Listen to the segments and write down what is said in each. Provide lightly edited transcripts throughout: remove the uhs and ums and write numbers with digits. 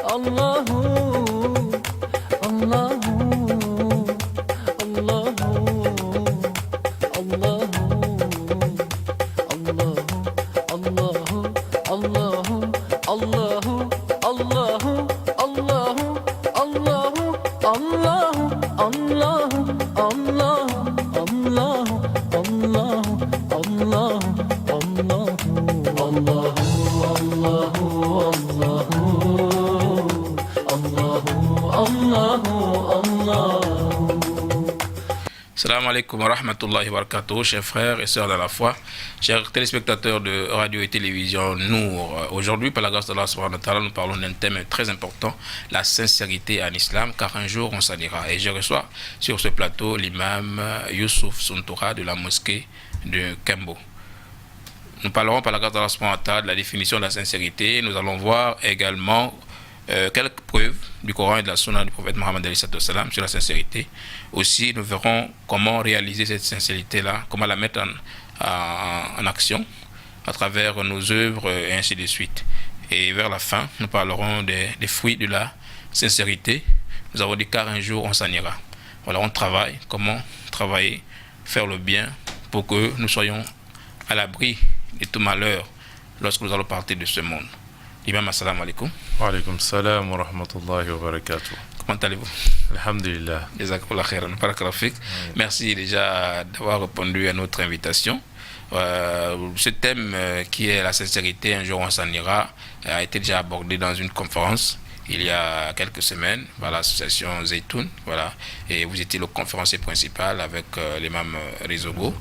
Allahu, Allahu, Allahu, Allahu, Allahu, Allahu, Allahu, Allahu, Allahu, Allahu, Allahu, Allahu, Allahu, Allahu, Allahu, Allahu, Salam alaikum wa rahmatullahi wa barakatuh, chers frères et sœurs de la foi, chers téléspectateurs de radio et télévision Nour. Aujourd'hui, par la grâce d'Allah subhanahu wa ta'ala, nous parlons d'un thème très important, la sincérité en islam, car un jour on s'en ira. Et je reçois sur ce plateau l'imam Youssouf Suntoura de la mosquée de Kembo. Nous parlerons par la grâce d'Allah subhanahu wa ta'ala de la définition de la sincérité. Nous allons voir également quelques preuves du Coran et de la Sunna du prophète Mohammed sur la sincérité. Aussi, nous verrons comment réaliser cette sincérité-là, comment la mettre en action à travers nos œuvres et ainsi de suite. Et vers la fin, nous parlerons des fruits de la sincérité. Nous avons dit car un jour on s'en ira. Voilà, on travaille, comment travailler, faire le bien pour que nous soyons à l'abri de tout malheur lorsque nous allons partir de ce monde. Imam, assalamu alaikum. Wa alaikum salam wa rahmatullahi wa barakatuh. Comment allez-vous? Alhamdulillah. Jazakallah khairan. Barakallahu fik. Merci déjà d'avoir répondu à notre invitation. Ce thème qui est la sincérité, un jour on s'en ira, a été déjà abordé dans une conférence il y a quelques semaines par l'association Zaytoun, voilà, et vous étiez le conférencier principal avec l'imam Rizogo,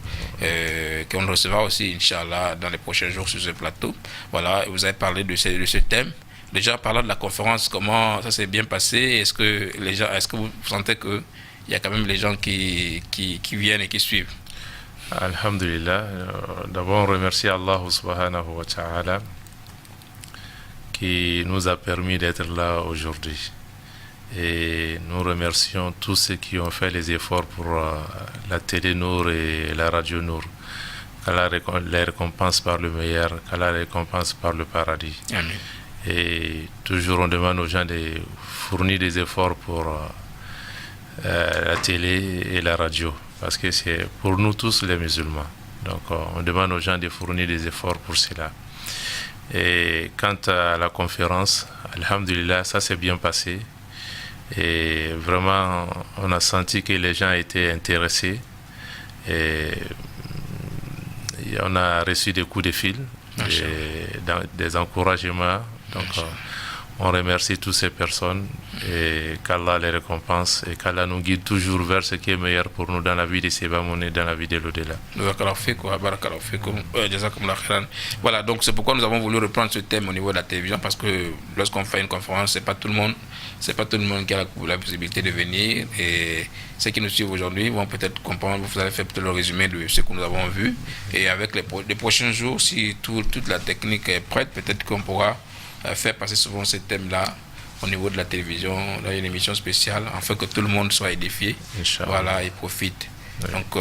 qu'on recevra aussi, Inch'Allah, dans les prochains jours sur ce plateau. Voilà, vous avez parlé de ce thème. Déjà, parlant de la conférence, comment ça s'est bien passé? Est-ce que vous sentez qu'il y a quand même les gens qui viennent et qui suivent? Alhamdulillah. D'abord, on remercie Allah subhanahu wa ta'ala qui nous a permis d'être là aujourd'hui. Et nous remercions tous ceux qui ont fait les efforts pour la télé Nour et la radio Nour. Qu'Allah les récompense par le meilleur, qu'Allah les récompense par le paradis. Amen. Et toujours on demande aux gens de fournir des efforts pour la télé et la radio, parce que c'est pour nous tous les musulmans. Donc on demande aux gens de fournir des efforts pour cela. Et quant à la conférence, alhamdulillah, ça s'est bien passé. Et vraiment, on a senti que les gens étaient intéressés. Et on a reçu des coups de fil, des encouragements. Donc, on remercie toutes ces personnes et qu'Allah les récompense et qu'Allah nous guide toujours vers ce qui est meilleur pour nous dans la vie de Sebamoun et dans la vie de l'au-delà. Voilà, donc c'est pourquoi nous avons voulu reprendre ce thème au niveau de la télévision, parce que lorsqu'on fait une conférence, c'est pas tout le monde qui a la possibilité de venir, et ceux qui nous suivent aujourd'hui vont peut-être comprendre. Vous allez faire peut-être le résumé de ce que nous avons vu, et avec les prochains jours, si toute la technique est prête, peut-être qu'on pourra faire passer souvent ce thème-là au niveau de la télévision, dans une émission spéciale, afin que tout le monde soit édifié, voilà, et profite. Oui. Donc,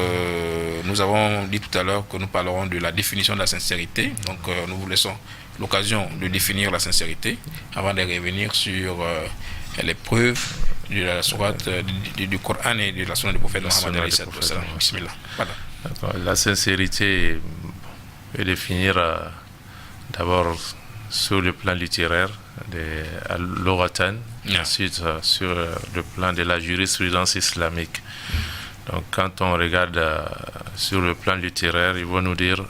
nous avons dit tout à l'heure que nous parlerons de la définition de la sincérité. Donc, nous vous laissons l'occasion de définir la sincérité avant de revenir sur les preuves de la sourate du Coran et de la sunna du prophète Mohammed. Bismillah. Voilà. La sincérité est définir d'abord sur le plan littéraire, de l'oratan, ensuite sur le plan de la jurisprudence islamique. Donc quand on regarde sur le plan littéraire, ils vont nous dire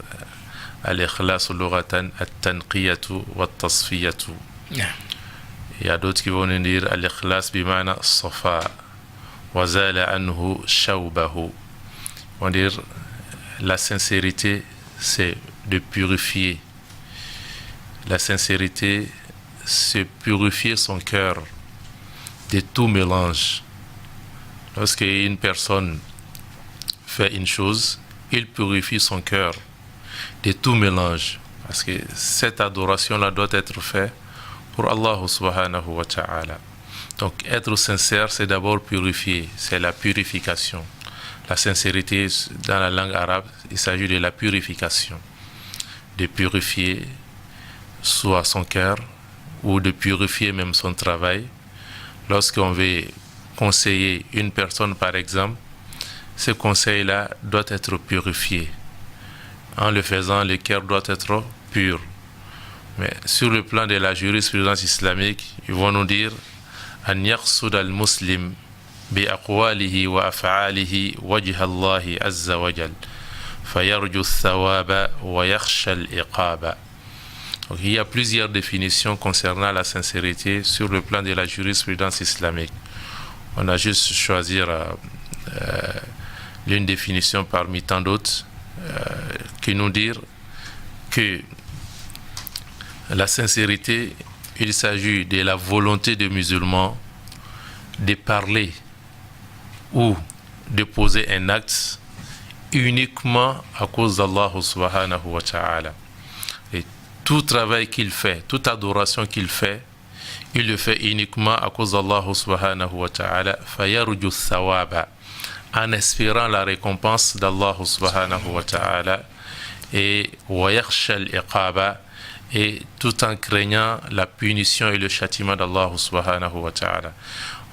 al-ikhlas l'oratan at-tanqiyatu wa at-tasfiyatu. Il y a d'autres qui vont nous dire al-ikhlas bimana as-safa wa zala anhu shawbahu. Ils vont dire la sincérité, c'est de purifier. La sincérité, c'est purifier son cœur de tout mélange. Lorsqu'une personne fait une chose, il purifie son cœur de tout mélange. Parce que cette adoration-là doit être faite pour Allah subhanahu wa ta'ala. Donc être sincère, c'est d'abord purifier, c'est la purification. La sincérité, dans la langue arabe, il s'agit de la purification. De purifier soit son cœur ou de purifier même son travail. Lorsqu'on veut conseiller une personne, par exemple, ce conseil-là doit être purifié. En le faisant, le cœur doit être pur. Mais sur le plan de la jurisprudence islamique, ils vont nous dire أن يقصد المسلم بأقواله وأفعاله وجه الله عز وجل فيرجو الثواب ويخشى العقاب. Donc, il y a plusieurs définitions concernant la sincérité sur le plan de la jurisprudence islamique. On a juste choisi l'une définition parmi tant d'autres qui nous dit que la sincérité, il s'agit de la volonté des musulmans de parler ou de poser un acte uniquement à cause d'Allah subhanahu wa ta'ala. Et tout travail qu'il fait, toute adoration qu'il fait, il le fait uniquement à cause d'Allah subhanahu wa ta'ala, fayarju thawaba, en espérant la récompense d'Allah subhanahu wa ta'ala, et wa yakhsha al-iqaba, et tout en craignant la punition et le châtiment d'Allah subhanahu wa ta'ala.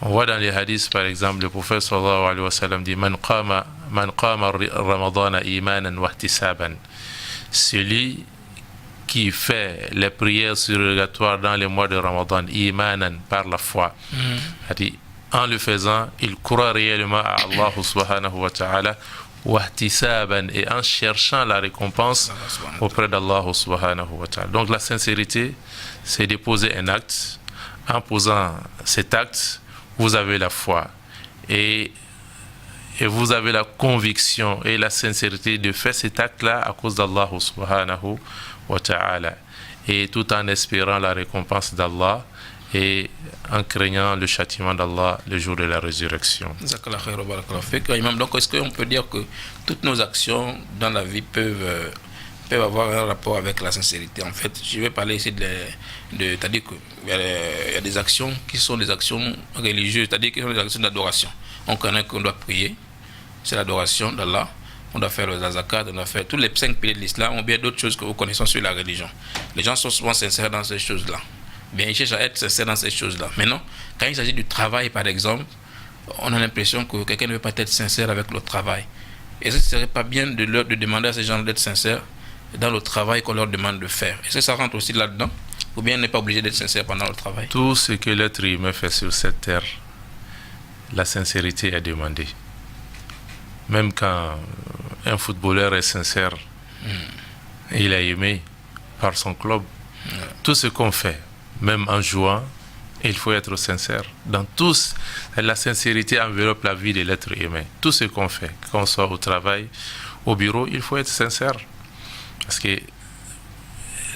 On voit dans les hadiths, par exemple, le prophète sallallahu alayhi wa sallam dit Man qama ramadana imanan wa ihtisaban. Celui qui fait les prières surrogatoires dans les mois de Ramadan, imanan, par la foi. C'est-à-dire, en le faisant, il croit réellement à Allah subhanahu wa ta'ala, wahtisaban, et en cherchant la récompense auprès d'Allah subhanahu wa ta'ala. Donc la sincérité, c'est de poser un acte. En posant cet acte, vous avez la foi et vous avez la conviction et la sincérité de faire cet acte-là à cause d'Allah subhanahu wa ta'ala, et tout en espérant la récompense d'Allah et en craignant le châtiment d'Allah le jour de la résurrection. Donc, est-ce qu'on peut dire que toutes nos actions dans la vie peuvent avoir un rapport avec la sincérité? En fait, je vais parler ici c'est-à-dire qu'il y a des actions qui sont des actions religieuses, c'est-à-dire qui sont des actions d'adoration. On connaît qu'on doit prier, c'est l'adoration d'Allah. On doit faire le zakat, on doit faire tous les 5 piliers de l'islam, ou bien d'autres choses que vous connaissez sur la religion. Les gens sont souvent sincères dans ces choses-là. Bien, ils cherchent à être sincères dans ces choses-là. Maintenant, quand il s'agit du travail, par exemple, on a l'impression que quelqu'un ne veut pas être sincère avec le travail. Est-ce que ce ne serait pas bien de demander à ces gens d'être sincères dans le travail qu'on leur demande de faire? Est-ce que ça rentre aussi là-dedans? Ou bien on n'est pas obligé d'être sincère pendant le travail? Tout ce que l'être humain fait sur cette terre, la sincérité est demandée. Même quand un footballeur est sincère, il est aimé par son club. Tout ce qu'on fait, même en jouant, il faut être sincère. Dans tous, la sincérité enveloppe la vie de l'être humain. Tout ce qu'on fait, qu'on soit au travail, au bureau, il faut être sincère. Parce que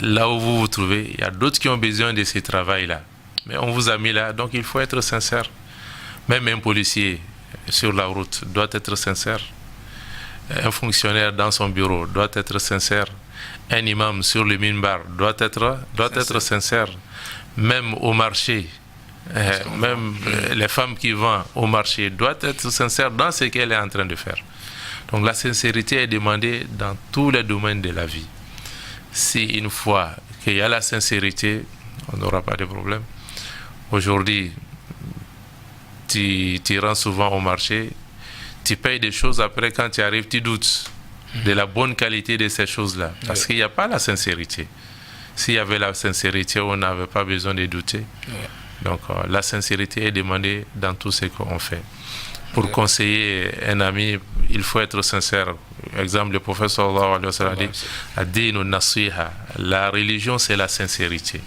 là où vous vous trouvez, il y a d'autres qui ont besoin de ce travail-là. Mais on vous a mis là, donc il faut être sincère. Même un policier sur la route doit être sincère. Un fonctionnaire dans son bureau doit être sincère. Un imam sur le minbar doit être sincère. Même au marché, même les femmes qui vendent au marché doivent être sincères dans ce qu'elle est en train de faire. Donc la sincérité est demandée dans tous les domaines de la vie. Si une fois qu'il y a la sincérité, on n'aura pas de problème. Aujourd'hui, tu rends souvent au marché, tu payes des choses, après quand tu arrives, tu doutes de la bonne qualité de ces choses-là. Parce qu'il n'y a pas la sincérité. S'il y avait la sincérité, on n'avait pas besoin de douter. Donc la sincérité est demandée dans tout ce qu'on fait. Pour conseiller un ami, il faut être sincère. Exemple, le prophète sallallahu alayhi wa sallam dit la religion, c'est la sincérité.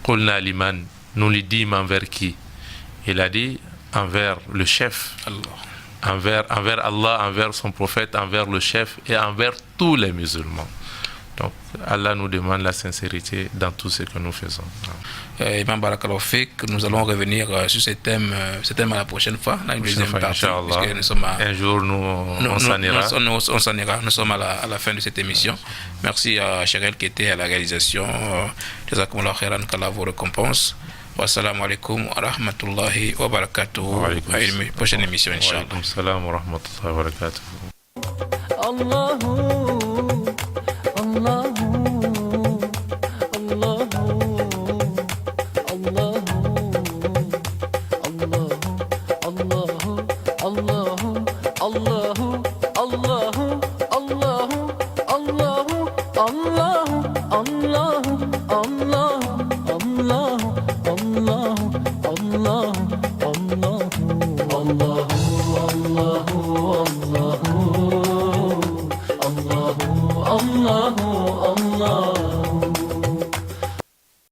Qulna liman, nous lui dîmes envers qui? Il a dit envers le chef, envers Allah, envers son prophète, envers le chef et envers tous les musulmans. Donc Allah nous demande la sincérité dans tout ce que nous faisons. Imam Barakallahu Fik, nous allons revenir sur ce thème à la prochaine fois, dans une deuxième partie. Un jour, on s'en ira. On s'en ira. Nous sommes à la fin de cette émission. Merci à Cherel qui était à la réalisation. Jazakumullahu khairan, qu'Allah vous récompense. Wassalamu alaikum wa rahmatullahi wa barakatuh. À une prochaine émission, Inch'Allah. Wa alaikum salam wa rahmatullahi wa barakatuh. Allahu, Allahu, Allahu, Allah